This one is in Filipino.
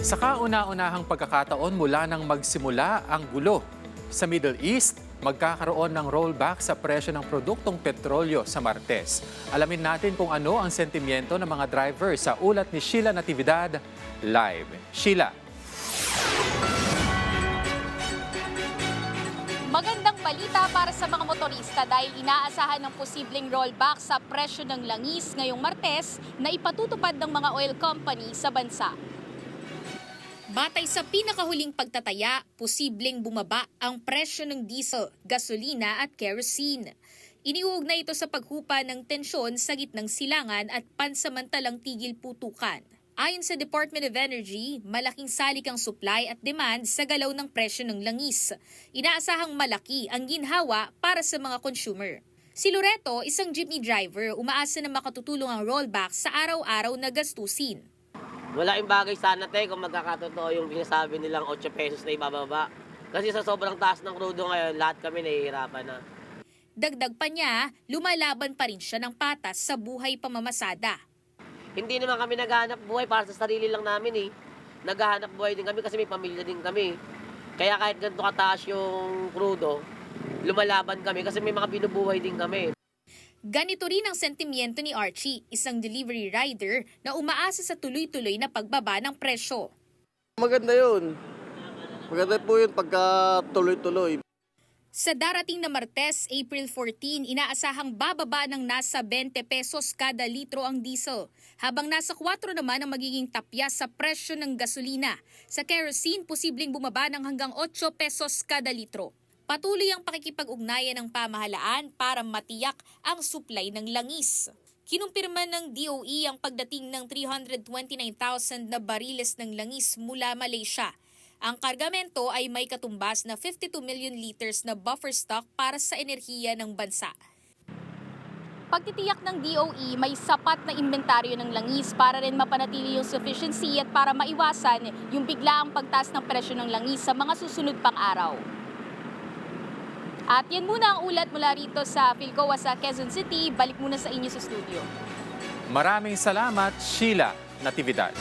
Sa kauna-unahang pagkakataon mula nang magsimula ang gulo sa Middle East, magkakaroon ng rollback sa presyo ng produktong petrolyo sa Martes. Alamin natin kung ano ang sentimiento ng mga driver sa ulat ni Sheila Natividad live. Sheila. Magandang balita para sa mga motorista dahil inaasahan ng posibleng rollback sa presyo ng langis ngayong Martes na ipatutupad ng mga oil company sa bansa. Batay sa pinakahuling pagtataya, posibleng bumaba ang presyo ng diesel, gasolina at kerosene. Iniuugnay ito sa paghupa ng tensyon sa gitnang silangan at pansamantalang tigil putukan. Ayon sa Department of Energy, malaking salik ang supply at demand sa galaw ng presyo ng langis. Inaasahang malaki ang ginhawa para sa mga consumer. Si Loreto, isang jeepney driver, umaasa na makatutulong ang rollback sa araw-araw na gastusin. Malaking bagay sana kung magkakatotoo yung sinasabi nilang 8 pesos na ibababa. Kasi sa sobrang taas ng krudo ngayon, lahat kami nahihirapan na. Dagdag pa niya, lumalaban pa rin siya ng patas sa buhay pamamasada. Hindi naman kami naghahanap buhay para sa sarili lang namin eh. Naghahanap buhay din kami kasi may pamilya din kami. Kaya kahit ganito kataas yung krudo, lumalaban kami kasi may mga binubuhay din kami. Ganito rin ang sentimiento ni Archie, isang delivery rider na umaasa sa tuloy-tuloy na pagbaba ng presyo. Maganda yun. Maganda po yun pagka tuloy-tuloy. Sa darating na Martes, April 14, inaasahang bababa ng nasa 20 pesos kada litro ang diesel, habang nasa 4 naman ang magiging tapya sa presyo ng gasolina. Sa kerosene, posibleng bumaba ng hanggang 8 pesos kada litro. Patuloy ang pakikipag-ugnayan ng pamahalaan para matiyak ang supply ng langis. Kinumpirma ng DOE ang pagdating ng 329,000 na bariles ng langis mula Malaysia. Ang kargamento ay may katumbas na 52 million liters na buffer stock para sa enerhiya ng bansa. Pagtitiyak ng DOE, may sapat na inventaryo ng langis para rin mapanatili yung sufficiency at para maiwasan yung biglaang pagtaas ng presyo ng langis sa mga susunod pang araw. At yan muna ang ulat mula rito sa Philcoa sa Quezon City. Balik muna sa inyo sa studio. Maraming salamat, Sheila Natividad.